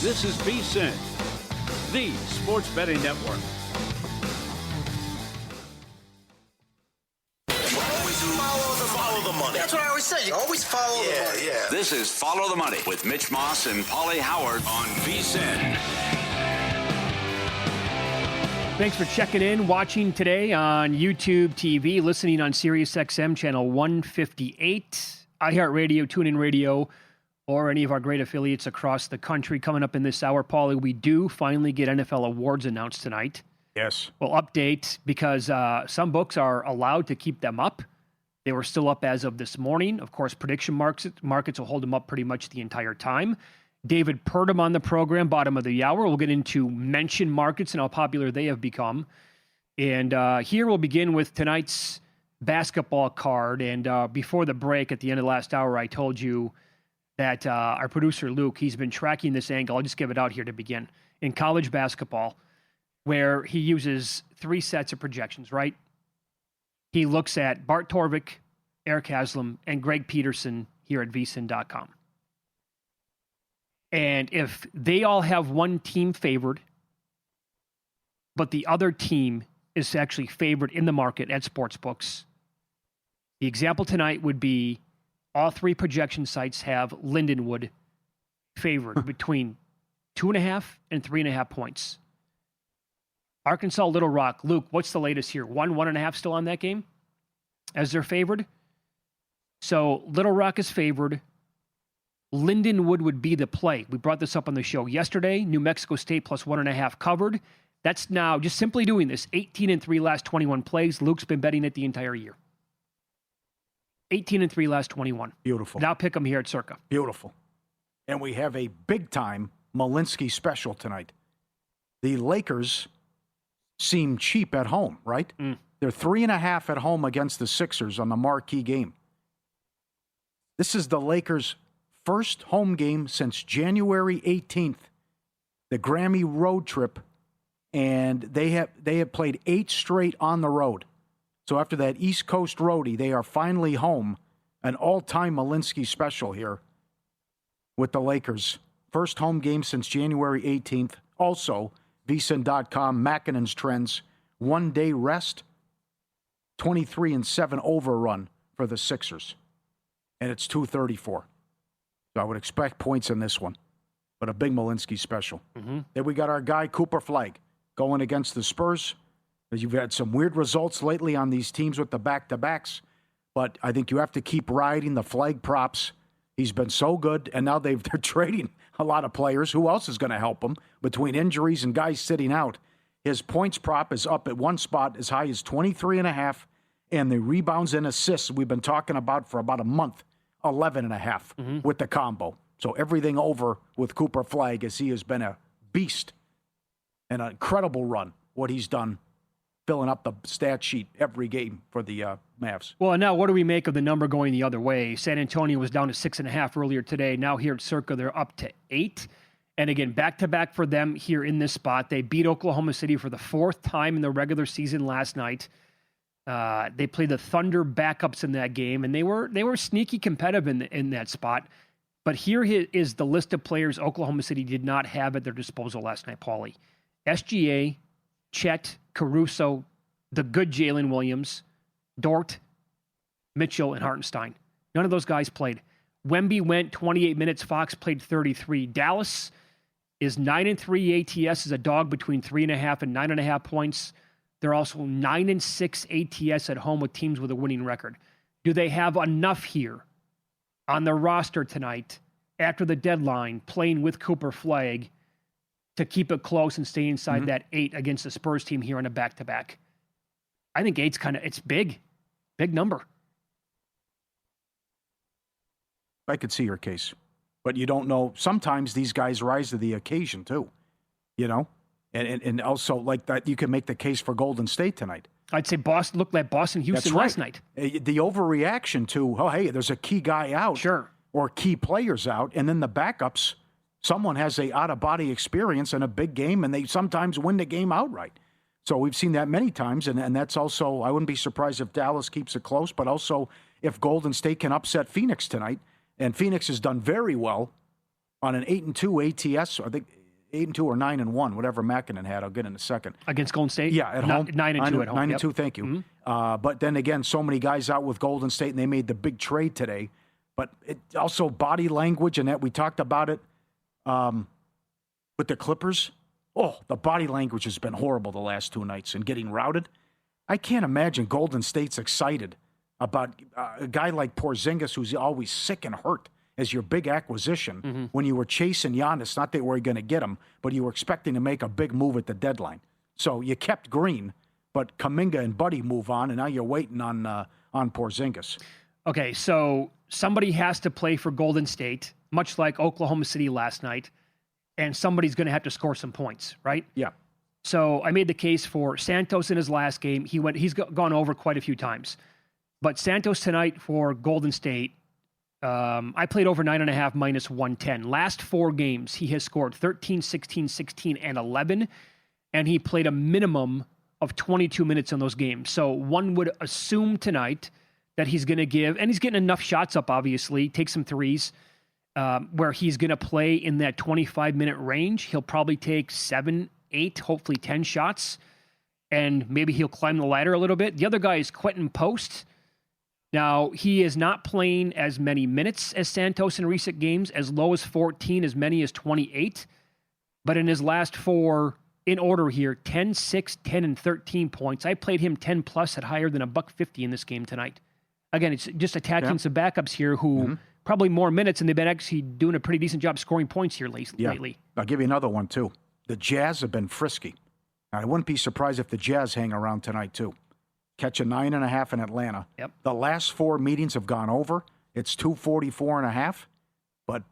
This is VSiN, the sports betting network. Always follow the money. That's what I always say. You always follow the money. Yeah. This is Follow the Money with Mitch Moss and Pauly Howard on VSiN. Thanks for checking in, watching today on YouTube TV, listening on SiriusXM channel 158, iHeartRadio, TuneIn Radio, or any of our great affiliates across the country. Coming up in this hour, Pauly, we do finally get NFL awards announced tonight. Yes. We'll update because some books are allowed to keep them up. They were still up as of this morning. Of course, prediction markets will hold them up pretty much the entire time. David Purdum on the program, bottom of the hour. We'll get into mention markets and how popular they have become. And here we'll begin with tonight's basketball card. And before the break, at the end of the last hour, I told you that our producer, Luke, he's been tracking this angle. I'll just give it out here to begin. In college basketball, where he uses three sets of projections, right? He looks at Bart Torvik, Eric Haslam, and Greg Peterson here at vsin.com. And if they all have one team favored, but the other team is actually favored in the market at sportsbooks, the example tonight would be all three projection sites have Lindenwood favored between 2.5 and 3.5 points. Arkansas, Little Rock. Luke, what's the latest here? 1.5 still on that game as they're favored? So Little Rock is favored. Lindenwood would be the play. We brought this up on the show yesterday. New Mexico State plus 1.5 covered. That's now just simply doing this. 18-3 last 21 plays. Luke's been betting it the entire year. 18-3 last 21. Beautiful. Now pick them here at Circa. Beautiful. And we have a big-time Malinsky special tonight. The Lakers seem cheap at home, right? They're 3.5 at home against the Sixers on the marquee game. This is the Lakers' first home game since January 18th, the Grammy road trip, and they have played 8 straight on the road. So after that East Coast roadie, they are finally home. An all-time Malinsky special here with the Lakers. First home game since January 18th. Also, vsin.com, Makinen's trends, 1-day rest, 23-7 overrun for the Sixers. And it's 234. So I would expect points in this one, but a big Malinsky special. Then we got our guy, Cooper Flagg, going against the Spurs. You've had some weird results lately on these teams with the back-to-backs, but I think you have to keep riding the Flagg props. He's been so good, and now they're trading a lot of players. Who else is going to help him between injuries and guys sitting out? His points prop is up at one spot as high as 23.5, and the rebounds and assists we've been talking about for about a month, 11.5 with the combo. So everything over with Cooper Flagg as he has been a beast and an incredible run, what he's done, filling up the stat sheet every game for the Mavs. Well, now what do we make of the number going the other way? San Antonio was down to 6.5 earlier today. Now here at Circa, they're up to 8. And again, back-to-back for them here in this spot. They beat Oklahoma City for the 4th time in the regular season last night. They played the Thunder backups in that game, and they were sneaky competitive in that spot. But here is the list of players Oklahoma City did not have at their disposal last night, Pauly. SGA, Chet, Caruso, the good Jalen Williams, Dort, Mitchell, and Hartenstein. None of those guys played. Wemby went 28 minutes. Fox played 33. Dallas is 9-3 ATS as a dog between 3.5 and 9.5 points. They're also 9-6 ATS at home with teams with a winning record. Do they have enough here on their roster tonight after the deadline playing with Cooper Flagg to keep it close and stay inside that 8 against the Spurs team here on a back-to-back? I think 8's it's big number. I could see your case, but you don't know. Sometimes these guys rise to the occasion too, you know? And also, like that, you can make the case for Golden State tonight. I'd say Boston looked like Boston-Houston last night. The overreaction to, hey, there's a key guy out. Sure. Or key players out, and then the backups, someone has a out-of-body experience in a big game, and they sometimes win the game outright. So we've seen that many times, and that's also, I wouldn't be surprised if Dallas keeps it close, but also if Golden State can upset Phoenix tonight, and Phoenix has done very well on an 8-2 ATS. I think 8-2 or 9-1, whatever Mackinnon had. I'll get in a second. Against Golden State? Yeah, at home. 9-2 at home. 9-2, thank you. But then again, so many guys out with Golden State, and they made the big trade today. But it also body language, and that we talked about it with the Clippers. Oh, the body language has been horrible the last 2 nights and getting routed. I can't imagine Golden State's excited about a guy like Porzingis, who's always sick and hurt, as your big acquisition when you were chasing Giannis. Not that you were going to get him, but you were expecting to make a big move at the deadline. So you kept Green, but Kuminga and Buddy move on, and now you're waiting on Porzingis. Okay, so somebody has to play for Golden State, much like Oklahoma City last night, and somebody's going to have to score some points, right? Yeah. So I made the case for Santos in his last game. He's gone over quite a few times. But Santos tonight for Golden State, I played over 9.5 minus 110. Last 4 games, he has scored 13, 16, 16, and 11, and he played a minimum of 22 minutes in those games. So one would assume tonight that he's going to give, and he's getting enough shots up, obviously, take some threes, where he's going to play in that 25-minute range. He'll probably take 7, 8, hopefully 10 shots, and maybe he'll climb the ladder a little bit. The other guy is Quentin Post. Now, he is not playing as many minutes as Santos in recent games, as low as 14, as many as 28. But in his last 4, in order here, 10, 6, 10, and 13 points. I played him 10-plus at higher than $1.50 in this game tonight. Again, it's just attacking some backups here who probably more minutes, and they've been actually doing a pretty decent job scoring points here lately. I'll give you another one, too. The Jazz have been frisky. Now, I wouldn't be surprised if the Jazz hang around tonight, too. Catch a 9.5 in Atlanta. Yep. The last 4 meetings have gone over. It's 244.5. But,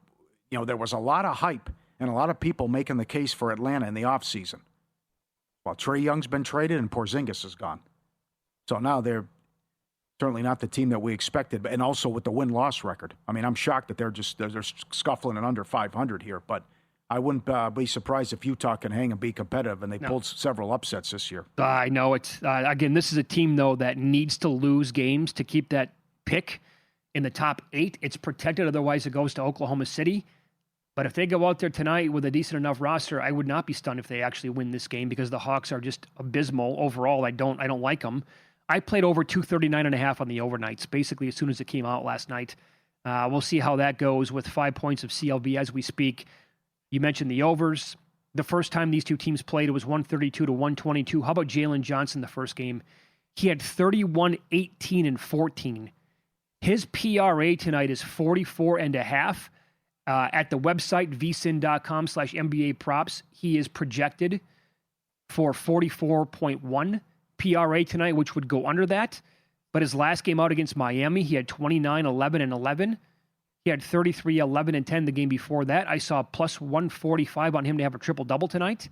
there was a lot of hype and a lot of people making the case for Atlanta in the offseason. Well, Trae Young's been traded and Porzingis is gone. So now they're certainly not the team that we expected. And also with the win-loss record. I mean, I'm shocked that they're scuffling and under 500 here. But I wouldn't be surprised if Utah can hang and be competitive, and they pulled several upsets this year. I know it's again. This is a team though that needs to lose games to keep that pick in the top 8. It's protected, otherwise it goes to Oklahoma City. But if they go out there tonight with a decent enough roster, I would not be stunned if they actually win this game, because the Hawks are just abysmal overall. I don't like them. I played over 239.5 on the overnights, basically as soon as it came out last night. We'll see how that goes with 5 points of CLV as we speak. You mentioned the overs. The first time these two teams played, it was 132 to 122. How about Jalen Johnson the first game? He had 31, 18, and 14. His PRA tonight is 44.5. At the website, vsin.com/NBA props, he is projected for 44.1 PRA tonight, which would go under that. But his last game out against Miami, he had 29, 11, and 11. He had 33, 11, and 10 the game before that. I saw plus 145 on him to have a triple-double tonight.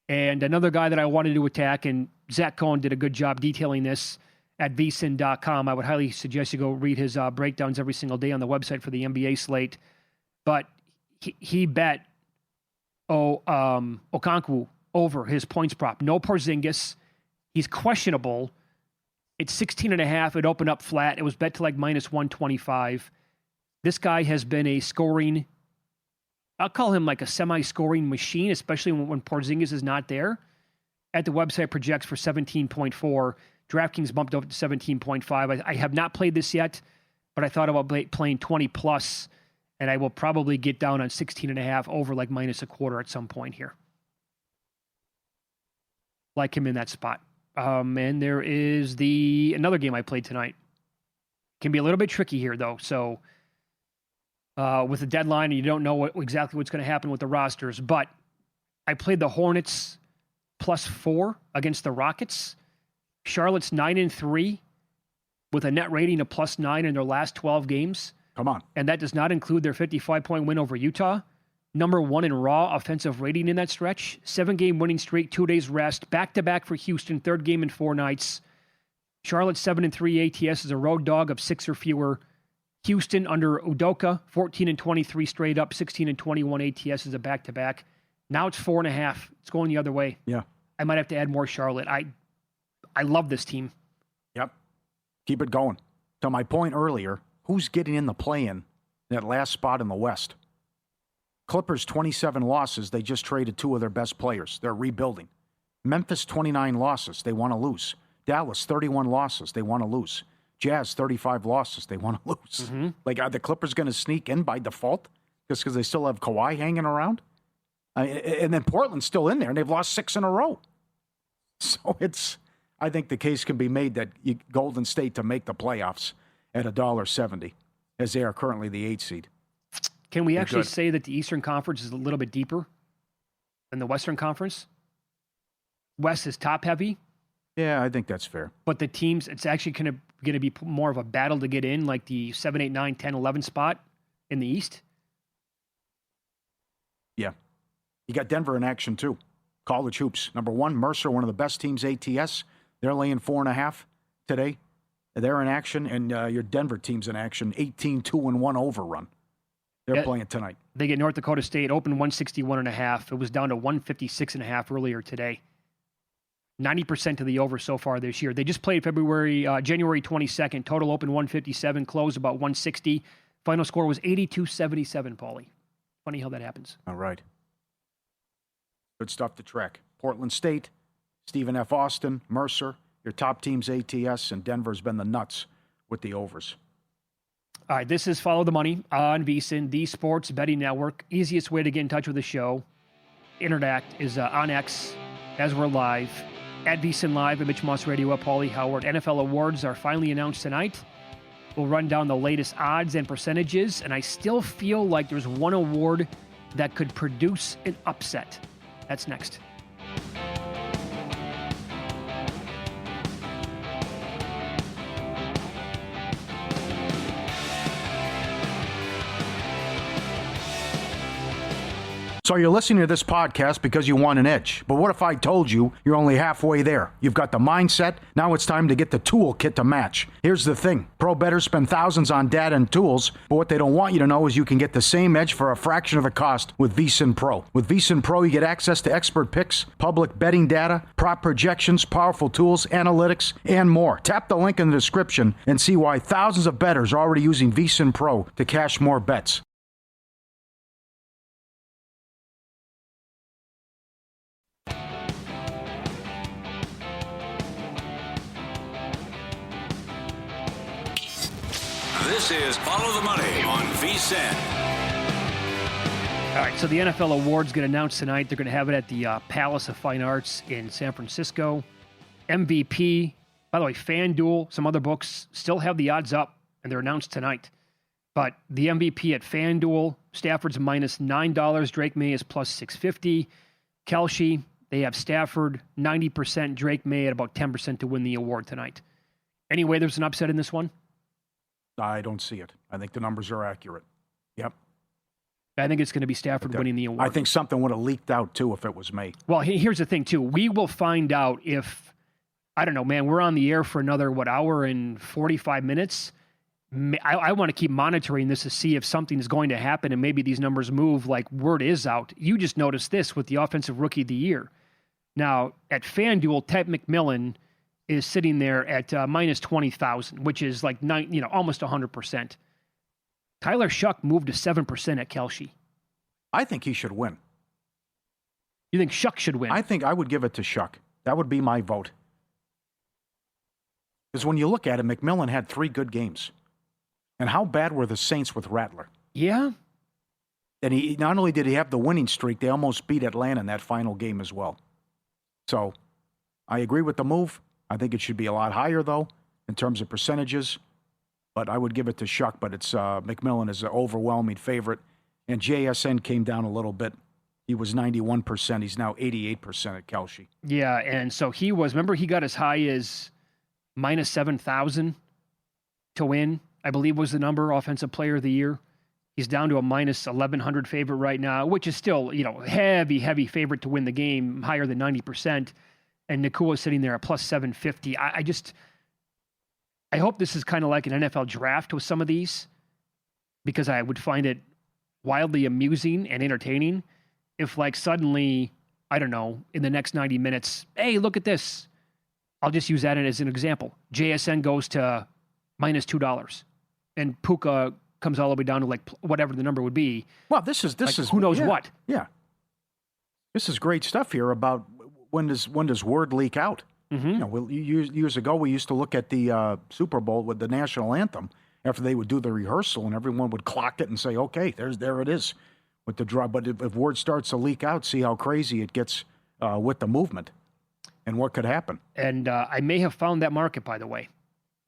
And another guy that I wanted to attack, and Zach Cohen did a good job detailing this at vsin.com. I would highly suggest you go read his breakdowns every single day on the website for the NBA slate. But he bet Okonkwo over his points prop. No Porzingis. He's questionable. It's 16.5. It opened up flat. It was bet to like minus 125. This guy has been a scoring, I'll call him like a semi-scoring machine, especially when Porzingis is not there. At the website, projects for 17.4. DraftKings bumped up to 17.5. I have not played this yet, but I thought about playing 20 plus, and I will probably get down on 16.5 over like minus a quarter at some point here. Like him in that spot. And there is another game I played tonight. Can be a little bit tricky here, though. So with the deadline, and you don't know exactly what's going to happen with the rosters. But I played the Hornets +4 against the Rockets. Charlotte's 9-3 with a net rating of +9 in their last 12 games. Come on. And that does not include their 55-point win over Utah. Number 1 in raw offensive rating in that stretch. 7-game winning streak, 2 days rest. Back-to-back for Houston, 3rd game in 4 nights. Charlotte 7-3 ATS is a road dog of 6 or fewer. Houston under Udoka, 14-23 straight up, 16-21 ATS is a back-to-back. Now it's 4.5. It's going the other way. Yeah. I might have to add more Charlotte. I love this team. Yep. Keep it going. To my point earlier, who's getting in the play-in, that last spot in the West? Clippers, 27 losses. They just traded 2 of their best players. They're rebuilding. Memphis, 29 losses. They want to lose. Dallas, 31 losses. They want to lose. Jazz, 35 losses. They want to lose. Like, are the Clippers going to sneak in by default just because they still have Kawhi hanging around? And then Portland's still in there, and they've lost 6 in a row. So I think the case can be made that Golden State to make the playoffs at $1.70, as they are currently the 8 seed. Can we actually say that the Eastern Conference is a little bit deeper than the Western Conference? West is top heavy. Yeah, I think that's fair. But the teams, it's actually going to be more of a battle to get in, like the 7, 8, 9, 10, 11 spot in the East. Yeah. You got Denver in action, too. College hoops. Number 1, Mercer, one of the best teams, ATS. They're laying 4.5 today. They're in action, and your Denver team's in action. 18-2-1 overrun. They're playing tonight. They get North Dakota State, open 161.5. It was down to 156.5 earlier today. 90% of the over so far this year. They just played January 22nd. Total open 157, close about 160. Final score was 82-77, Pauly. Funny how that happens. All right. Good stuff to track. Portland State, Stephen F. Austin, Mercer, your top teams, ATS, and Denver's been the nuts with the overs. All right, this is Follow the Money on VSiN, the Sports Betting Network. Easiest way to get in touch with the show. Interact is on X as we're live. At VSiN Live, at Mitch Moss Radio, at Pauly Howard. NFL awards are finally announced tonight. We'll run down the latest odds and percentages, and I still feel like there's one award that could produce an upset. That's next. So you're listening to this podcast because you want an edge. But what if I told you you're only halfway there? You've got the mindset. Now it's time to get the toolkit to match. Here's the thing. Pro bettors spend thousands on data and tools, but what they don't want you to know is you can get the same edge for a fraction of the cost with VSiN Pro. With VSiN Pro, you get access to expert picks, public betting data, prop projections, powerful tools, analytics, and more. Tap the link in the description and see why thousands of bettors are already using VSiN Pro to cash more bets. This is Follow the Money on VSiN. All right, so the NFL awards get announced tonight. They're going to have it at the Palace of Fine Arts in San Francisco. MVP, by the way, FanDuel, some other books still have the odds up, and they're announced tonight. But the MVP at FanDuel, Stafford's minus $9. Drake May is plus 650. Kelce, they have Stafford 90%. Drake May at about 10% to win the award tonight. Anyway, there's an upset in this one? I don't see it. I think the numbers are accurate. Yep. I think it's going to be Stafford winning the award. I think something would have leaked out, too, if it was me. Well, here's the thing, too. We will find out if, I don't know, man, we're on the air for another, hour and 45 minutes. I want to keep monitoring this to see if something is going to happen and maybe these numbers move like word is out. You just noticed this with the Offensive Rookie of the Year. Now, at FanDuel, Ted McMillan is sitting there at minus 20,000, which is like almost 100%. Tyler Shuck moved to 7% at Kelce. I think he should win. You think Shuck should win? I think I would give it to Shuck. That would be my vote. Because when you look at it, McMillan had 3 good games. And how bad were the Saints with Rattler? Yeah. And he not only did he have the winning streak, they almost beat Atlanta in that final game as well. So I agree with the move. I think it should be a lot higher, though, in terms of percentages. But I would give it to Shuck, but it's McMillan is an overwhelming favorite. And JSN came down a little bit. He was 91%. He's now 88% at Kelce. Yeah, and so he was, remember he got as high as minus 7,000 to win, I believe was the number, Offensive Player of the Year. He's down to a minus 1,100 favorite right now, which is still, heavy favorite to win the game, higher than 90%. And Nakua is sitting there at plus 750. I hope this is kind of like an NFL draft with some of these, because I would find it wildly amusing and entertaining if, like, suddenly, I don't know, in the next 90 minutes, hey, look at this. I'll just use that as an example. JSN goes to minus $2 and Puka comes all the way down to like whatever the number would be. Well, this is who knows yeah, what. Yeah, this is great stuff here about when does word leak out. Mm-hmm. Years ago we used to look at the Super Bowl with the national anthem after they would do the rehearsal, and everyone would clock it and say, "Okay, there it is," with the draw. But if word starts to leak out, see how crazy it gets with the movement and what could happen. And I may have found that market, by the way.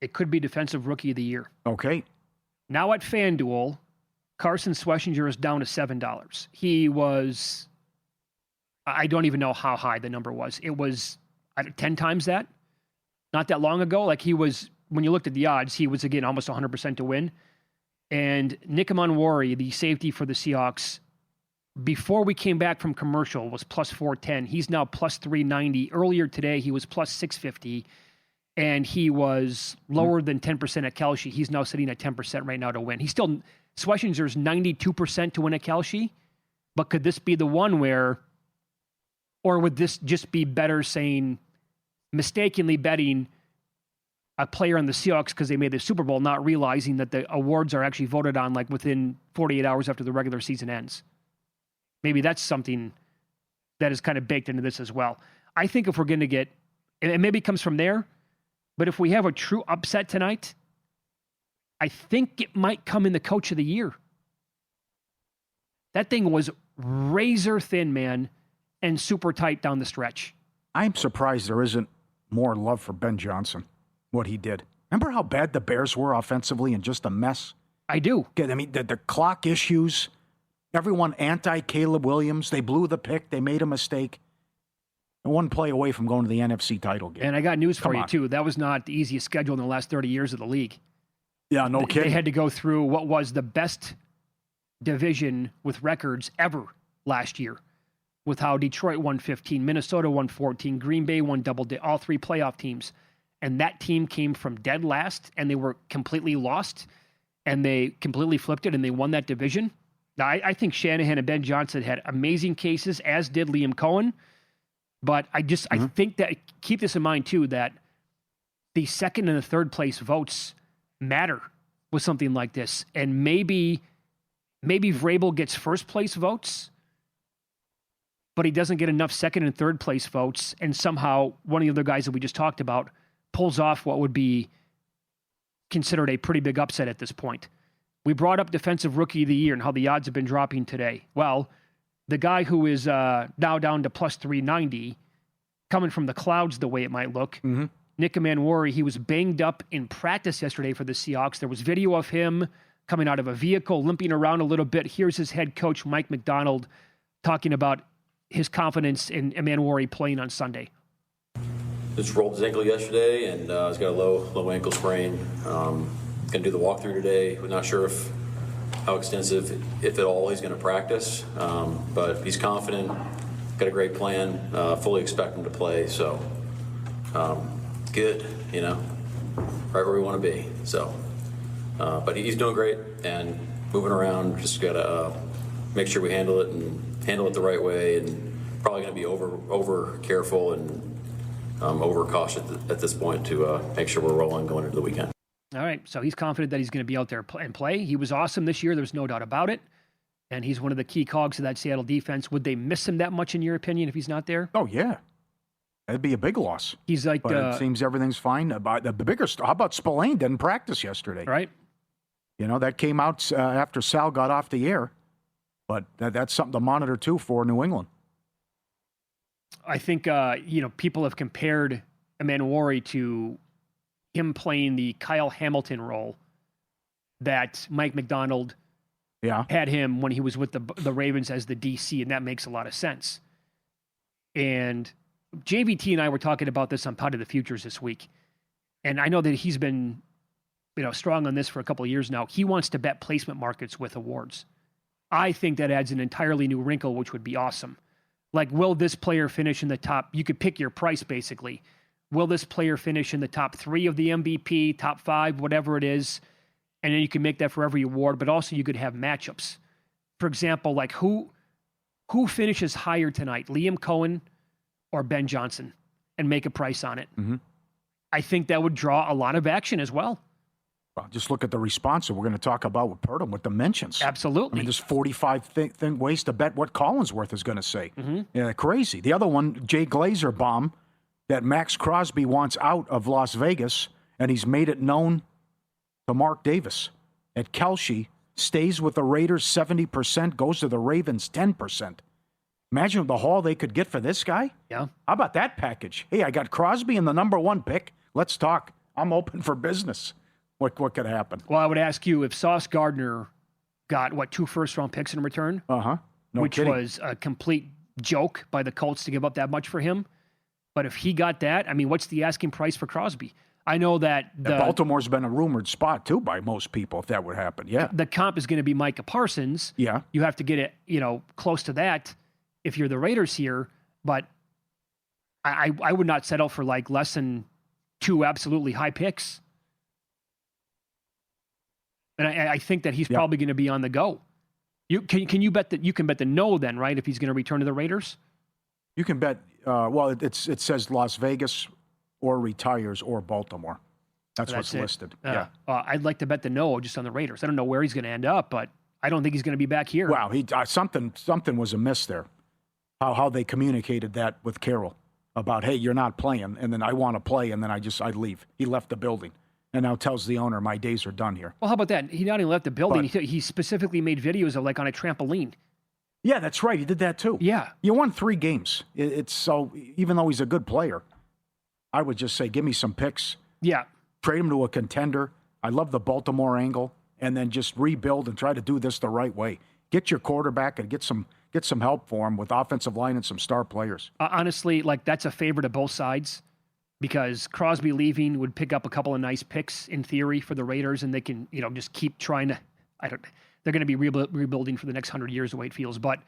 It could be Defensive Rookie of the Year. Okay. Now at FanDuel, Carson Schlesinger is down to $7. He was, I don't even know how high the number was. It was 10 times that. Not that long ago. Like he was, when you looked at the odds, he was again almost 100% to win. And Nick Amanwari, the safety for the Seahawks, before we came back from commercial, was plus 410. He's now plus 390. Earlier today, he was plus 650. And he was lower than 10% at Kelce. He's now sitting at 10% right now to win. He's still, Schlesinger's 92% to win at Kelce. But could this be the one where, or would this just be better saying, mistakenly betting a player on the Seahawks because they made the Super Bowl, not realizing that the awards are actually voted on like within 48 hours after the regular season ends? Maybe that's something that is kind of baked into this as well. I think if we're going to get, and it maybe comes from there, but if we have a true upset tonight, I think it might come in the Coach of the Year. That thing was razor thin, man, and super tight down the stretch. I'm surprised there isn't more love for Ben Johnson, what he did. Remember how bad the Bears were offensively and just a mess? I do. I mean, the clock issues, everyone anti-Caleb Williams. They blew the pick. They made a mistake. One play away from going to the NFC title game. And I got news for you, too. That was not the easiest schedule in the last 30 years of the league. Yeah, no kidding. They had to go through what was the best division with records ever last year, with how Detroit won 15, Minnesota won 14, Green Bay won all three playoff teams. And that team came from dead last, and they were completely lost, and they completely flipped it, and they won that division. Now, I think Shanahan and Ben Johnson had amazing cases, as did Liam Cohen. But I think that, keep this in mind too, that the second and the third place votes matter with something like this. And maybe Vrabel gets first place votes, but he doesn't get enough second and third place votes. And somehow one of the other guys that we just talked about pulls off what would be considered a pretty big upset at this point. We brought up Defensive Rookie of the Year and how the odds have been dropping today. Well, the guy who is now down to plus 390, coming from the clouds the way it might look, Nick Amanwari, he was banged up in practice yesterday for the Seahawks. There was video of him coming out of a vehicle, limping around a little bit. Here's his head coach, Mike McDonald, talking about his confidence in Amanwari playing on Sunday. Just rolled his ankle yesterday, and he's got a low ankle sprain. Going to do the walkthrough today. We're not sure how extensive, if at all, he's going to practice. But he's confident, got a great plan, fully expect him to play. So, good, right where we want to be. So, but he's doing great and moving around. Just got to make sure we handle it the right way, and probably going to be over careful and over cautious at this point to make sure we're rolling going into the weekend. All right, so he's confident that he's going to be out there and play. He was awesome this year. There's no doubt about it. And he's one of the key cogs of that Seattle defense. Would they miss him that much, in your opinion, if he's not there? Oh, yeah. That'd be a big loss. He's like, but it seems everything's fine. The bigger how about Spillane didn't practice yesterday? Right. That came out after Sal got off the air. But that's something to monitor, too, for New England. I think, people have compared Amanwari to him playing the Kyle Hamilton role that Mike McDonald had him when he was with the Ravens as the DC, and that makes a lot of sense. And JVT and I were talking about this on Pod of the Futures this week, and I know that he's been strong on this for a couple of years now. He wants to bet placement markets with awards. I think that adds an entirely new wrinkle, which would be awesome. Like, will this player finish in the top? You could pick your price, basically. Will this player finish in the top 3 of the MVP, top 5, whatever it is? And then you can make that for every award, but also you could have matchups. For example, like who finishes higher tonight, Liam Cohen or Ben Johnson, and make a price on it. Mm-hmm. I think that would draw a lot of action as well. Well, just look at the response that we're going to talk about with Purdum with the mentions. Absolutely. I mean, there's 45 ways to bet what Collinsworth is going to say. Yeah, crazy. The other one, Jay Glazer bomb, that Max Crosby wants out of Las Vegas, and he's made it known to Mark Davis. At Kelce, stays with the Raiders 70%, goes to the Ravens 10%. Imagine the haul they could get for this guy. Yeah. How about that package? Hey, I got Crosby in the number 1 pick. Let's talk. I'm open for business. What could happen? Well, I would ask you if Sauce Gardner got, 2 first-round picks in return? No which kidding. was a complete joke by the Colts to give up that much for him. But if he got that, I mean, what's the asking price for Crosby? I know that Baltimore's been a rumored spot, too, by most people, if that would happen. Yeah. The comp is going to be Micah Parsons. Yeah. You have to get it, close to that if you're the Raiders here. But I would not settle for less than 2 absolutely high picks. And I think that he's probably going to be on the go. Can you bet that you can bet the no then, right? If he's going to return to the Raiders? You can bet, it says Las Vegas or retires or Baltimore. That's what's listed. Yeah. I'd like to bet the no just on the Raiders. I don't know where he's going to end up, but I don't think he's going to be back here. Wow, something was amiss there. How they communicated that with Carroll about, hey, you're not playing, and then I want to play, and then I leave. He left the building. And now tells the owner, my days are done here. Well, how about that? He not only left the building, he specifically made videos of on a trampoline. Yeah, that's right. He did that too. Yeah. You won 3 games. It's so, even though he's a good player, I would just say, give me some picks. Yeah. Trade him to a contender. I love the Baltimore angle. And then just rebuild and try to do this the right way. Get your quarterback and get some help for him with offensive line and some star players. Honestly, that's a favorite of both sides. Because Crosby leaving would pick up a couple of nice picks in theory for the Raiders, and they can, just keep trying to. They're going to be rebuilding for the next 100 years, the way it feels. But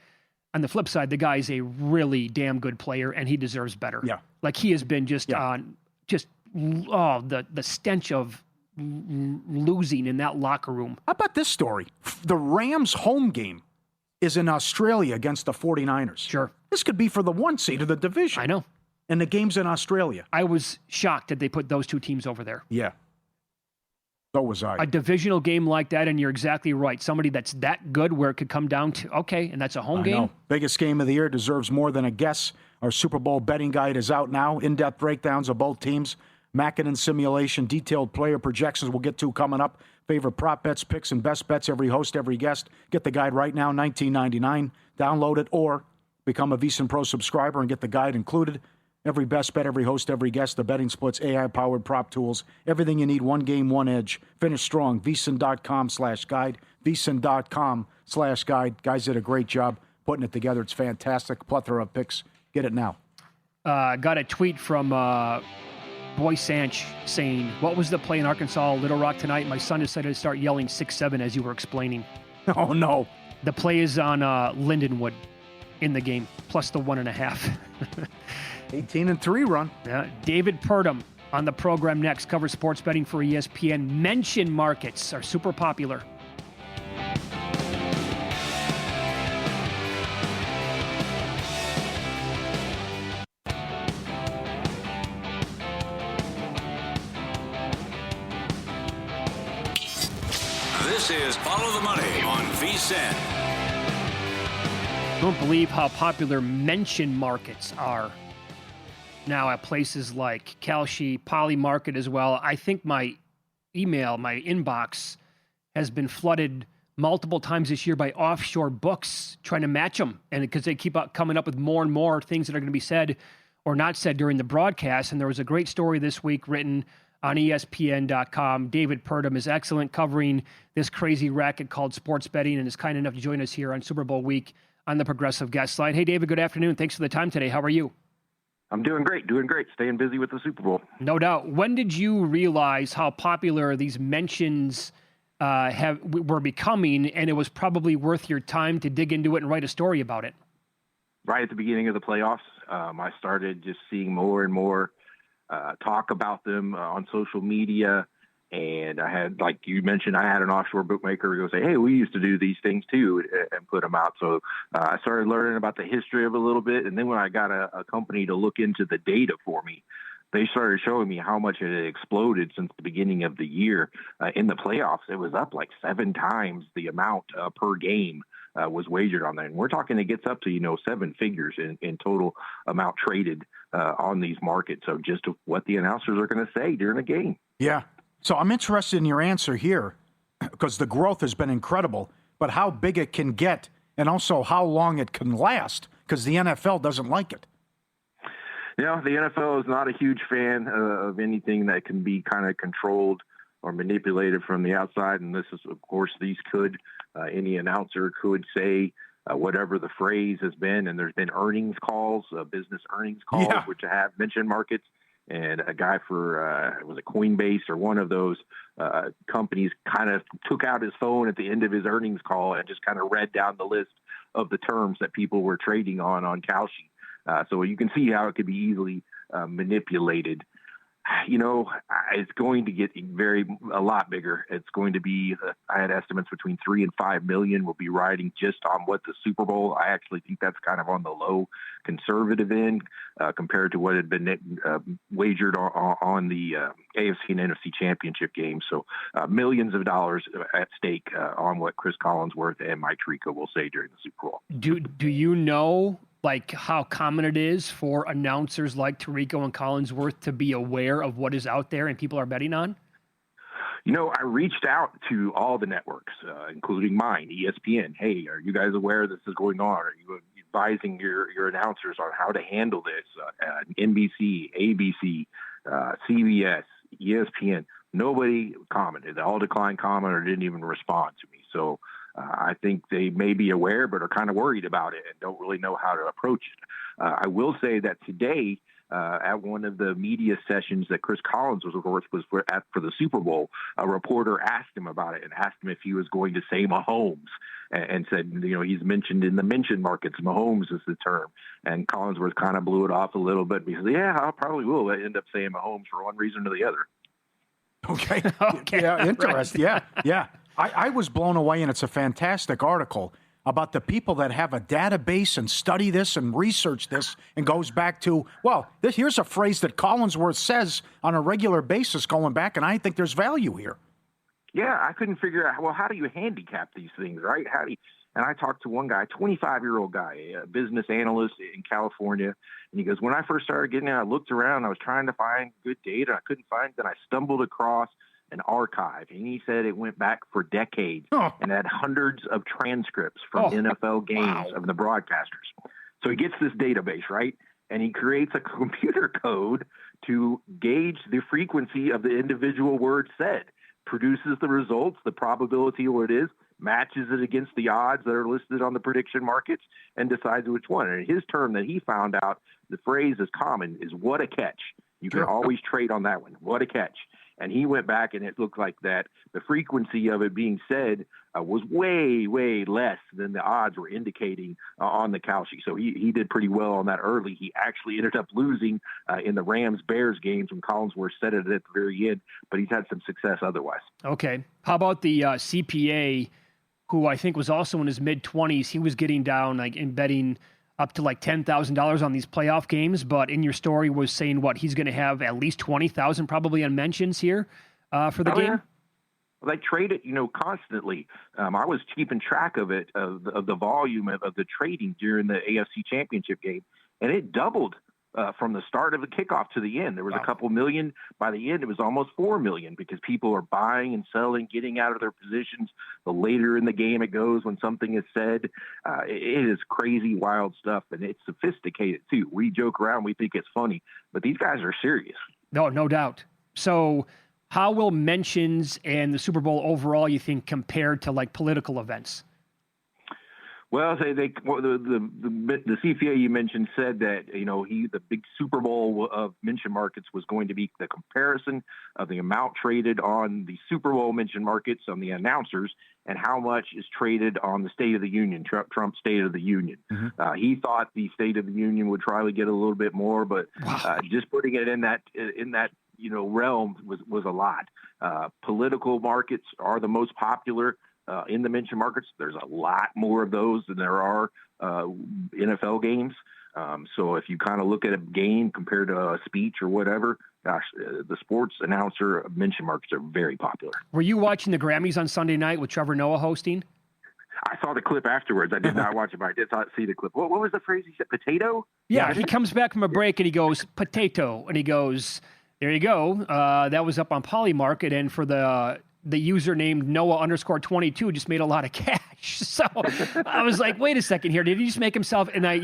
on the flip side, the guy is a really damn good player, and he deserves better. Yeah, he has been the stench of losing in that locker room. How about this story? The Rams' home game is in Australia against the 49ers. Sure, this could be for the 1 seed of the division. I know. And the game's in Australia. I was shocked that they put those 2 teams over there. Yeah. So was I. A divisional game like that, and you're exactly right. Somebody that's that good where it could come down to, okay, and that's a home game? Know. Biggest game of the year, deserves more than a guess. Our Super Bowl betting guide is out now. In-depth breakdowns of both teams. Mackinnon simulation, detailed player projections we'll get to coming up. Favorite prop bets, picks, and best bets, every host, every guest. Get the guide right now, $19.99. Download it or become a VSiN Pro subscriber and get the guide included. Every best bet, every host, every guest, the betting splits, AI-powered prop tools, everything you need, one game, one edge. Finish strong, VSiN.com/guide, VSiN.com/guide. Guys did a great job putting it together. It's fantastic. Plethora of picks. Get it now. Got a tweet from Boy Sanch saying, what was the play in Arkansas, Little Rock tonight? My son decided to start yelling 6-7 as you were explaining. Oh, no. The play is on Lindenwood in the game, plus the 1.5. 18-3 run. Yeah. David Purdum on the program next. Covers sports betting for ESPN. Mention markets are super popular. This is Follow the Money on VSiN. Don't believe how popular mention markets are now at places like Kalshi, Pauly Market as well. I think my email, my inbox has been flooded multiple times this year by offshore books trying to match them. And because they keep coming up with more and more things that are going to be said or not said during the broadcast. And there was a great story this week written on ESPN.com. David Purdum is excellent covering this crazy racket called sports betting and is kind enough to join us here on Super Bowl week on the Progressive Guest Line. Hey, David, good afternoon. Thanks for the time today. How are you? I'm doing great. Staying busy with the Super Bowl. No doubt. When did you realize how popular these mentions were becoming, and it was probably worth your time to dig into it and write a story about it? Right at the beginning of the playoffs, I started just seeing more and more talk about them on social media. And I had, like you mentioned, I had an offshore bookmaker go say, hey, we used to do these things too, and put them out. So I started learning about the history of it a little bit. And then when I got a company to look into the data for me, they started showing me how much it had exploded since the beginning of the year. In the playoffs, it was up like 7 times the amount per game was wagered on that. And we're talking it gets up to, 7 figures in total amount traded on these markets. So just what the announcers are going to say during a game. Yeah. So I'm interested in your answer here because the growth has been incredible, but how big it can get and also how long it can last because the NFL doesn't like it. The NFL is not a huge fan of anything that can be kind of controlled or manipulated from the outside. And this is, of course, any announcer could say whatever the phrase has been. And there's been earnings calls, business earnings calls, which have mentioned markets. And a guy for, was it Coinbase or one of those companies kind of took out his phone at the end of his earnings call and just kind of read down the list of the terms that people were trading on Kalshi. So you can see how it could be easily manipulated. It's going to get a lot bigger. It's going to be, I had estimates between 3 and 5 million will be riding just on what the Super Bowl. I actually think that's kind of on the low conservative end compared to what had been wagered on the AFC and NFC championship games. So millions of dollars at stake on what Chris Collinsworth and Mike Tirico will say during the Super Bowl. Do you know how common it is for announcers like Tirico and Collinsworth to be aware of what is out there and people are betting on? I reached out to all the networks, including mine, ESPN. Hey, are you guys aware this is going on? Are you advising your announcers on how to handle this? NBC, ABC, CBS, ESPN. Nobody commented. They all declined comment or didn't even respond to me. So I think they may be aware, but are kind of worried about it and don't really know how to approach it. I will say that today, at one of the media sessions that Chris Collins was for the Super Bowl, a reporter asked him about it and asked him if he was going to say Mahomes and said, he's mentioned in the mention markets, Mahomes is the term. And Collinsworth kind of blew it off a little bit because, I probably will end up saying Mahomes for one reason or the other. Okay. Yeah, interesting. Right. Yeah. I was blown away, and it's a fantastic article about the people that have a database and study this and research this and goes back to, here's a phrase that Collinsworth says on a regular basis going back, and I think there's value here. Yeah, I couldn't figure out, how do you handicap these things, right? And I talked to one guy, a 25-year-old guy, a business analyst in California, and he goes, when I first started getting it, I looked around, I was trying to find good data, I couldn't find it, then I stumbled across an archive, and he said it went back for decades and had hundreds of transcripts from NFL games of the broadcasters. So he gets this database, right? And he creates a computer code to gauge the frequency of the individual word said, produces the results, the probability of what it is, matches it against the odds that are listed on the prediction markets, and decides which one. And his term that he found out, the phrase is common, is what a catch. You can always trade on that one. What a catch. And he went back, and it looked like that the frequency of it being said was way, way less than the odds were indicating on the Kalshi. So he did pretty well on that early. He actually ended up losing in the Rams-Bears games when Collinsworth said it at the very end, but he's had some success otherwise. Okay. How about the CPA, who I think was also in his mid-20s? He was getting down in betting up to $10,000 on these playoff games, but in your story was saying he's going to have at least 20,000 probably on mentions here for the game. Yeah. Well, they trade it, constantly. I was keeping track of it, of the volume of the trading during the AFC Championship game, and it doubled from the start of the kickoff to the end. There was a couple million. By the end, it was almost 4 million because people are buying and selling, getting out of their positions. The later in the game it goes when something is said, it is crazy, wild stuff, and it's sophisticated too. We joke around, we think it's funny, but these guys are serious. No doubt. So how will mentions and the Super Bowl overall, you think, compare to political events? Well, the CPA you mentioned said that, the big Super Bowl of mention markets was going to be the comparison of the amount traded on the Super Bowl mention markets on the announcers and how much is traded on the State of the Union, Trump's State of the Union. Mm-hmm. He thought the State of the Union would try to get a little bit more, but just putting it in that realm was a lot. Political markets are the most popular. In the mention markets, there's a lot more of those than there are NFL games. So if you kind of look at a game compared to a speech or whatever, gosh, the sports announcer mention marks are very popular. Were you watching the Grammys on Sunday night with Trevor Noah hosting? I saw the clip afterwards. I did not watch it, but I did not see the clip. What was the phrase he said? Potato? Yeah, he comes back from a break and he goes, potato. And he goes, there you go. That was up on Pauly Market. And for the user named Noah_22 just made a lot of cash. So I was like, wait a second here. Did he just make himself? And I,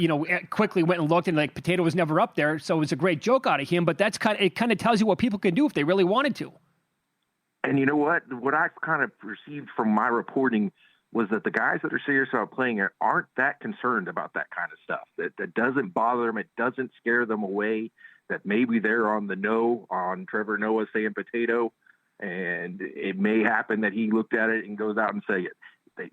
quickly went and looked and like potato was never up there. So it was a great joke out of him, but it kind of tells you what people can do if they really wanted to. And you know what? What I kind of perceived from my reporting was that the guys that are serious about playing it aren't that concerned about that kind of stuff. That doesn't bother them. It doesn't scare them away. That maybe they're on the no on Trevor Noah saying potato, and it may happen that he looked at it and goes out and say it.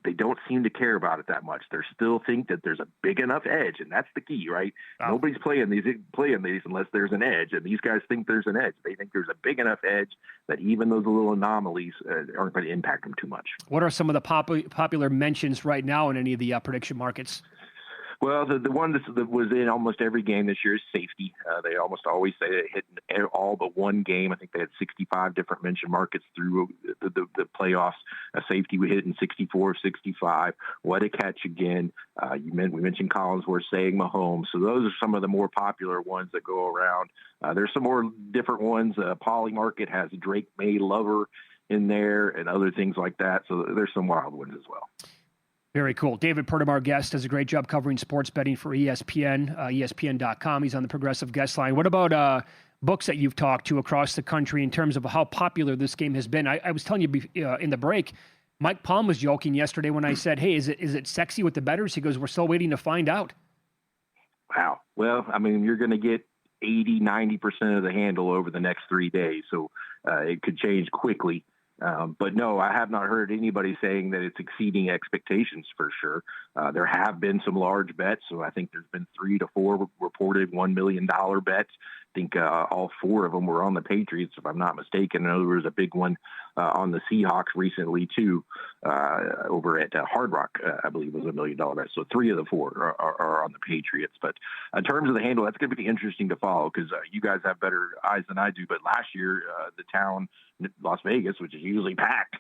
They don't seem to care about it that much. They still think that there's a big enough edge, and that's the key, right? Wow. Nobody's playing these unless there's an edge, and these guys think there's an edge. They think there's a big enough edge that even those little anomalies aren't going to impact them too much. What are some of the popular mentions right now in any of the prediction markets? Well, the one that was in almost every game this year is safety. They almost always say it hit all but one game. I think they had 65 different mention markets through the playoffs. Safety we hit in 64, 65. What a catch again. We mentioned Collinsworth saying Mahomes. So those are some of the more popular ones that go around. There's some more different ones. Pauly Market has Drake May Lover in there and other things like that. So there's some wild ones as well. Very cool. David Purdum, our guest, does a great job covering sports betting for ESPN, ESPN.com. He's on the Progressive Guest Line. What about books that you've talked to across the country in terms of how popular this game has been? I was telling you in the break, Mike Palm was joking yesterday when I said, hey, is it sexy with the bettors? He goes, we're still waiting to find out. Wow. Well, I mean, you're going to get 80, 90% of the handle over the next 3 days. So it could change quickly. But no, I have not heard anybody saying that it's exceeding expectations for sure. There have been some large bets. So I think there's been 3 to 4 reported $1 million bets. I think all 4 of them were on the Patriots, if I'm not mistaken. I know there was a big one on the Seahawks recently too, over at Hard Rock, I believe was $1 million bet. So 3 of the 4 are on the Patriots. But in terms of the handle, that's going to be interesting to follow because you guys have better eyes than I do. But last year, the town, Las Vegas, which is usually packed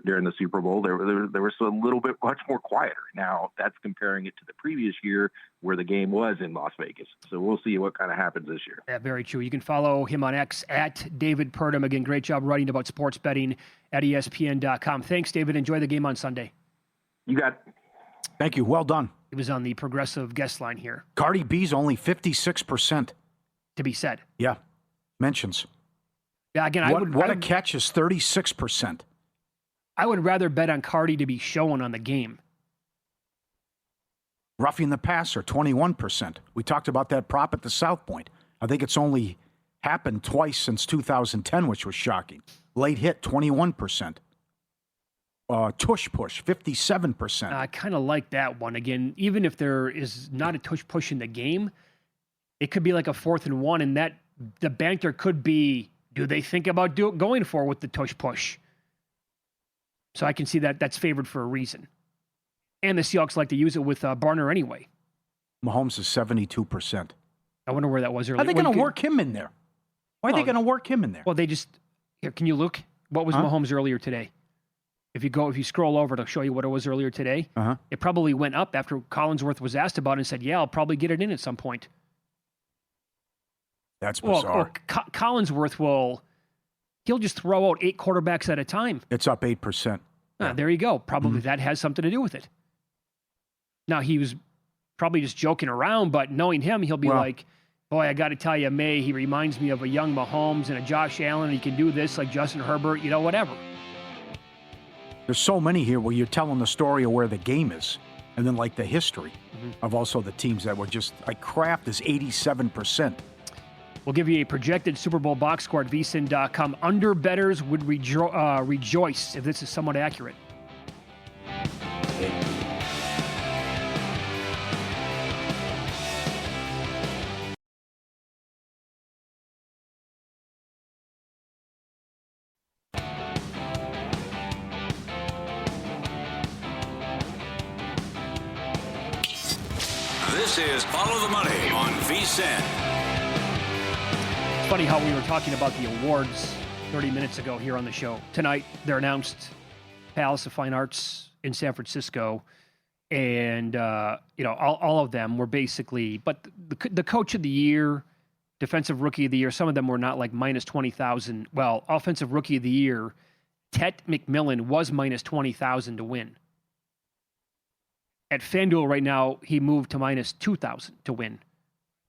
during the Super Bowl, there was a little bit much more quieter. Now that's comparing it to the previous year where the game was in Las Vegas. So we'll see what kind of happens this year. Yeah, very true. You can follow him on X at David Purdum. Again, great job writing about sports betting at ESPN.com. Thanks, David. Enjoy the game on Sunday. You got it. Thank you. Well done. He was on the Progressive Guest Line here. Cardi B's only 56%. To be said. Yeah. Mentions. Yeah, again, What a catch is 36%. I would rather bet on Cardi to be shown on the game. Roughing the passer, 21%. We talked about that prop at the South Point. I think it's only happened twice since 2010, which was shocking. Late hit, 21%. Tush push, 57%. I kind of like that one. Again, even if there is not a tush push in the game, it could be like a 4th and 1, and that the banter could be, do they think about going for with the tush push? So I can see that that's favored for a reason. And the Seahawks like to use it with Barner anyway. Mahomes is 72%. I wonder where that was earlier. Are they going to work him in there? Why are they going to work him in there? Well, they just... Here, can you look? What was Mahomes earlier today? If you scroll over, it'll show you what it was earlier today. It probably went up after Collinsworth was asked about it and said, yeah, I'll probably get it in at some point. That's bizarre. Collinsworth he'll just throw out 8 quarterbacks at a time. It's up 8%. There you go. Probably that has something to do with it. Now, he was probably just joking around, but knowing him, he'll be like, boy, I got to tell you, he reminds me of a young Mahomes and a Josh Allen. He can do this like Justin Herbert, whatever. There's so many here where you're telling the story of where the game is. And then like the history of also the teams that were just like Kraft is 87%. We'll give you a projected Super Bowl box score at vsin.com. Under-bettors would rejoice if this is somewhat accurate. This is Follow the Money on VSiN. Funny how we were talking about the awards 30 minutes ago here on the show. Tonight, they're announced Palace of Fine Arts in San Francisco. And, all of them were basically, but the coach of the year, defensive rookie of the year, some of them were not like minus 20,000. Well, offensive rookie of the year, Tet McMillan was minus 20,000 to win. At FanDuel right now, he moved to minus 2,000 to win.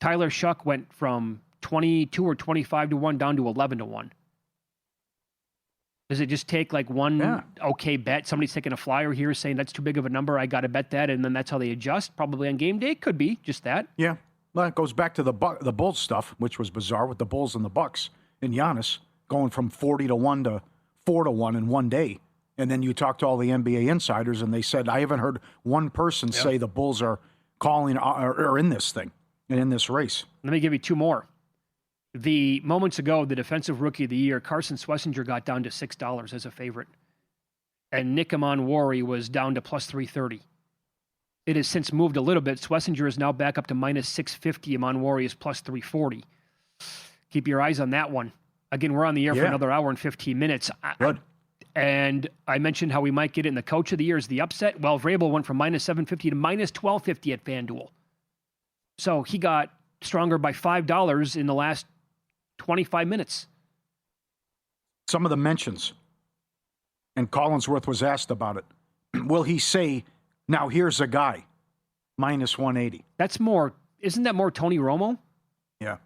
Tyler Shuck went from 22 or 25 to 1 down to 11 to 1. Does it just take like one okay bet? Somebody's taking a flyer here saying that's too big of a number, I got to bet that, and then that's how they adjust? Probably on game day. Could be just that. Yeah. Well, it goes back to the Bulls stuff, which was bizarre with the Bulls and the Bucks and Giannis going from 40 to 1 to 4 to 1 in one day. And then you talk to all the NBA insiders, and they said, I haven't heard one person say the Bulls are calling or in this thing and in this race. Let me give you two more. The moments ago, the defensive rookie of the year, Carson Schlesinger, got down to $6 as a favorite. And Nick Amonwori was down to plus 330. It has since moved a little bit. Schlesinger is now back up to minus 650. Amonwori is plus 340. Keep your eyes on that one. Again, we're on the air for another hour and 15 minutes. Good. And I mentioned how we might get it in the coach of the year as the upset. Well, Vrabel went from minus 750 to minus 1250 at FanDuel. So he got stronger by $5 in the last 25 minutes. Some of the mentions, and Collinsworth was asked about it. Will he say, now here's a guy, minus 180? That's more, isn't that more Tony Romo? Yeah.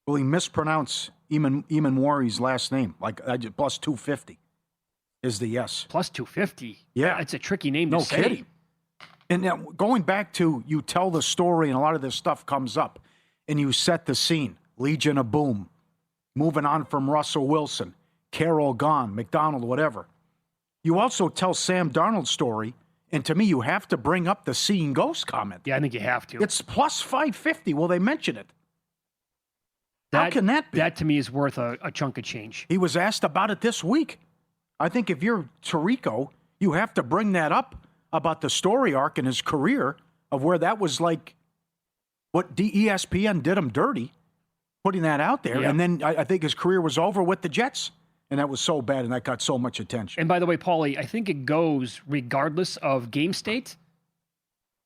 Will he mispronounce Eamon Warry's last name? Like plus 250 is the yes. Plus 250? Yeah. It's a tricky name to say. No kidding. And now going back to you tell the story and a lot of this stuff comes up and you set the scene. Legion of Boom, moving on from Russell Wilson, Carroll gone, McDonald, whatever. You also tell Sam Darnold's story, and to me, you have to bring up the seeing ghost comment. Yeah, I think you have to. It's plus 550. Will they mention it? How can that be? That, to me, is worth a chunk of change. He was asked about it this week. I think if you're Tirico, you have to bring that up about the story arc in his career of where that was like what ESPN did him dirty. Putting that out there, and then I think his career was over with the Jets, and that was so bad, and that got so much attention. And by the way, Pauly, I think it goes regardless of game state,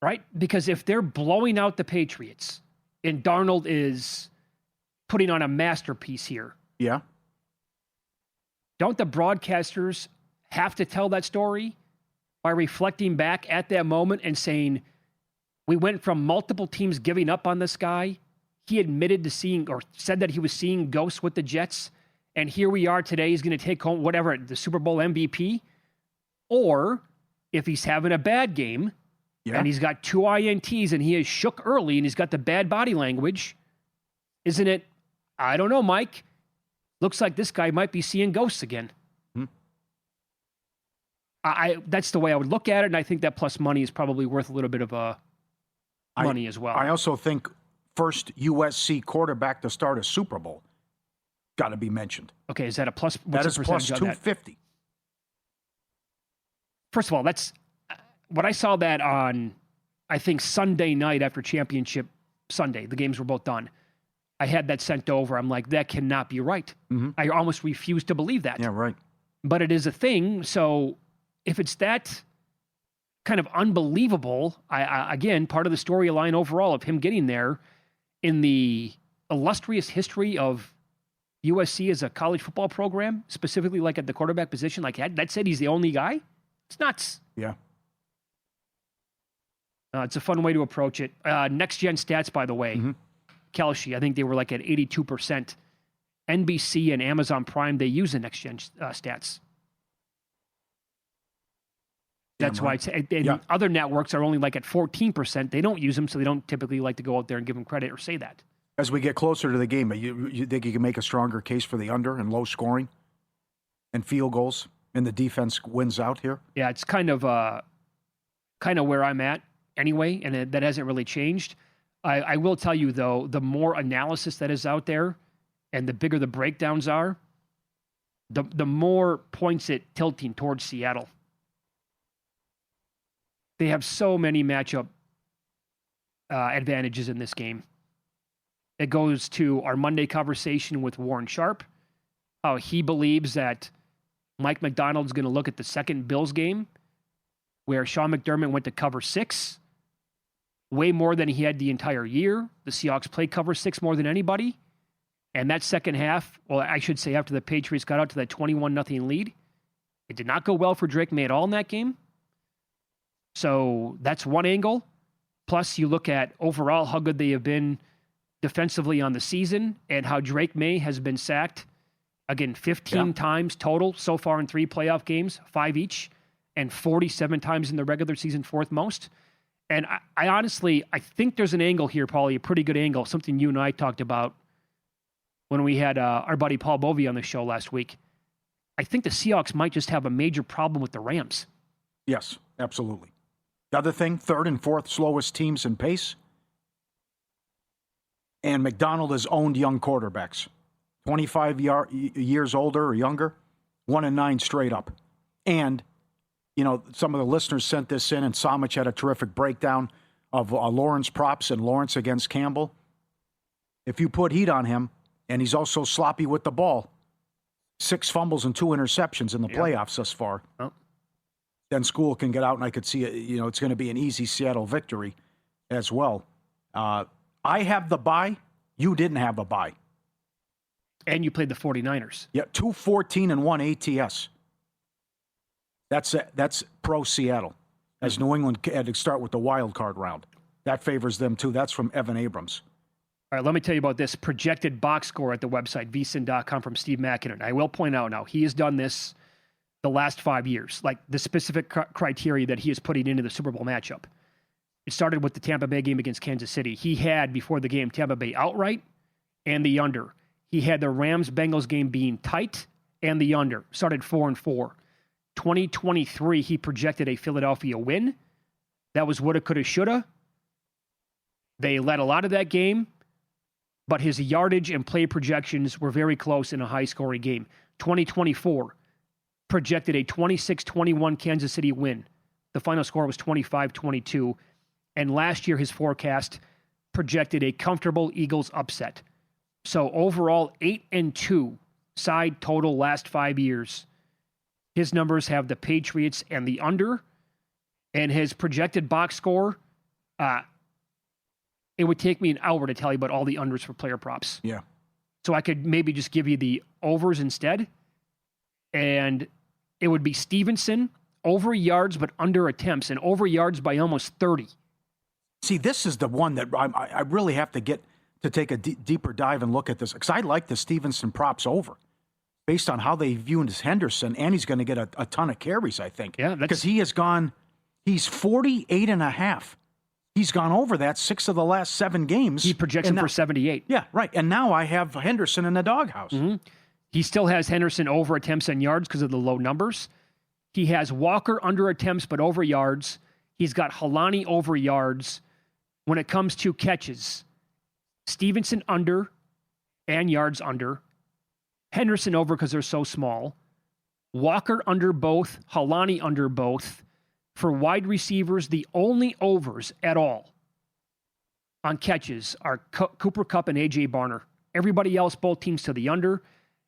right? Because if they're blowing out the Patriots, and Darnold is putting on a masterpiece here, don't the broadcasters have to tell that story by reflecting back at that moment and saying, we went from multiple teams giving up on this guy. He admitted to seeing or said that he was seeing ghosts with the Jets. And here we are today. He's going to take home whatever, the Super Bowl MVP. Or if he's having a bad game and he's got 2 INTs and he is shook early and he's got the bad body language, isn't it? I don't know, Mike. Looks like this guy might be seeing ghosts again. That's the way I would look at it. And I think that plus money is probably worth a little bit of money as well. I also think first USC quarterback to start a Super Bowl got to be mentioned. Okay, is that a plus? That is plus 250. First of all, that's what I saw that on, I think, Sunday night after Championship Sunday. The games were both done. I had that sent over. I'm like, that cannot be right. I almost refuse to believe that. Yeah, right. But it is a thing. So if it's that kind of unbelievable, again, part of the storyline overall of him getting there in the illustrious history of USC as a college football program, specifically like at the quarterback position, like that said he's the only guy. It's nuts. Yeah. It's a fun way to approach it. Next gen stats, by the way, Kelshi, I think they were like at 82%. NBC and Amazon Prime, they use the next gen stats. That's why other networks are only like at 14%. They don't use them, so they don't typically like to go out there and give them credit or say that. As we get closer to the game, you think you can make a stronger case for the under and low scoring and field goals, and the defense wins out here? Yeah, it's kind of where I'm at anyway, and that hasn't really changed. I will tell you, though, the more analysis that is out there and the bigger the breakdowns are, the more points it tilting towards Seattle. They have so many matchup advantages in this game. It goes to our Monday conversation with Warren Sharp, how he believes that Mike McDonald's going to look at the second Bills game where Sean McDermott went to cover 6, way more than he had the entire year. The Seahawks played cover 6 more than anybody. And that second half, well, I should say after the Patriots got out to that 21-0 lead, it did not go well for Drake May at all in that game. So that's one angle. Plus, you look at overall how good they have been defensively on the season and how Drake May has been sacked, again, 15 times total so far in 3 playoff games, 5 each, and 47 times in the regular season, 4th most. And I honestly, I think there's an angle here, Pauly, a pretty good angle, something you and I talked about when we had our buddy Paul Bovey on the show last week. I think the Seahawks might just have a major problem with the Rams. Yes, absolutely. The other thing, 3rd and 4th slowest teams in pace. And McDonald has owned young quarterbacks. 25 years older or younger, 1-9 straight up. And, you know, some of the listeners sent this in, and Samich had a terrific breakdown of Lawrence props and Lawrence against Campbell. If you put heat on him, and he's also sloppy with the ball, 6 fumbles and 2 interceptions in the playoffs thus far, then School can get out, and I could see, you know, it's going to be an easy Seattle victory as well. I have the bye. You didn't have a bye. And you played the 49ers. Yeah, 2-14-1 ATS. That's pro Seattle, as New England had to start with the wild card round. That favors them, too. That's from Evan Abrams. All right, let me tell you about this projected box score at the website, vsin.com, from Steve McKinnon. I will point out now, he has done this the last 5 years, like the specific criteria that he is putting into the Super Bowl matchup. It started with the Tampa Bay game against Kansas City. He had, before the game, Tampa Bay outright and the under. He had the Rams-Bengals game being tight and the under. Started 4-4. 2023, he projected a Philadelphia win. That was woulda, coulda, shoulda. They led a lot of that game, but his yardage and play projections were very close in a high-scoring game. 2024, projected a 26-21 Kansas City win. The final score was 25-22. And last year, his forecast projected a comfortable Eagles upset. So overall, 8-2 side total last 5 years. His numbers have the Patriots and the under. And his projected box score, it would take me an hour to tell you about all the unders for player props. Yeah. So I could maybe just give you the overs instead. And it would be Stevenson, over yards but under attempts, and over yards by almost 30. See, this is the one that I really have to get to take a deeper dive and look at this, because I like the Stevenson props over, based on how they view his Henderson, and he's going to get a ton of carries, I think. Yeah, because he's 48.5. He's gone over that 6 of the last 7 games. He projects him for 78. Yeah, right. And now I have Henderson in the doghouse. Mm-hmm. He still has Henderson over attempts and yards because of the low numbers. He has Walker under attempts but over yards. He's got Halani over yards. When it comes to catches, Stevenson under and yards under. Henderson over because they're so small. Walker under both. Halani under both. For wide receivers, the only overs at all on catches are Cooper Kupp and A.J. Barner. Everybody else, both teams to the under.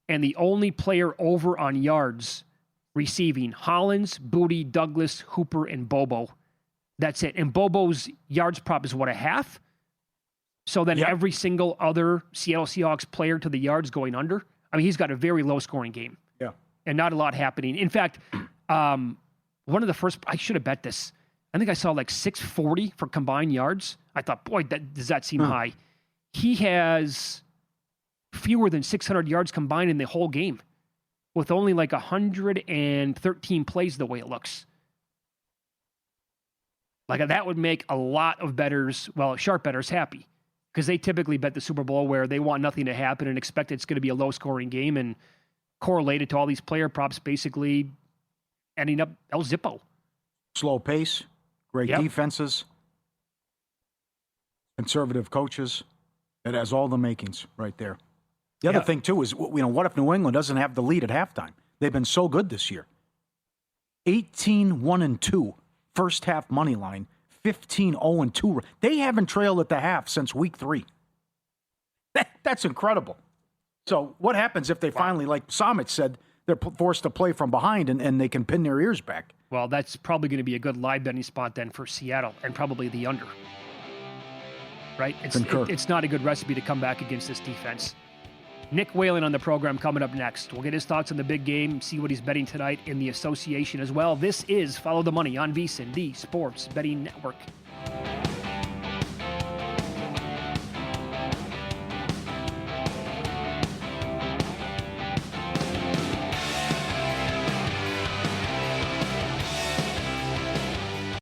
And the only player over on yards receiving, Hollins, Booty, Douglas, Hooper, and Bobo. That's it. And Bobo's yards prop is what, a half? So then every single other Seattle Seahawks player to the yards going under. I mean, he's got a very low-scoring game. Yeah. And not a lot happening. In fact, one of the first, I should have bet this. I think I saw like 640 for combined yards. I thought, boy, does that seem high? He has fewer than 600 yards combined in the whole game, with only like 113 plays the way it looks. Like, that would make a lot of bettors, well, sharp bettors, happy, because they typically bet the Super Bowl where they want nothing to happen and expect it's going to be a low-scoring game, and correlated to all these player props basically ending up El Zippo. Slow pace, great defenses, conservative coaches. It has all the makings right there. The other thing, too, is, what if New England doesn't have the lead at halftime? They've been so good this year. 18-1-2, first half money line, 15-0-2. They haven't trailed at the half since week 3. That's incredible. So what happens if they finally, like Samit said, they're forced to play from behind and they can pin their ears back? Well, that's probably going to be a good live betting spot then for Seattle and probably the under. Right? It's not a good recipe to come back against this defense. Nick Whalen on the program coming up next. We'll get his thoughts on the big game, see what he's betting tonight in the association as well. This is Follow the Money on VSiN, the Sports Betting Network.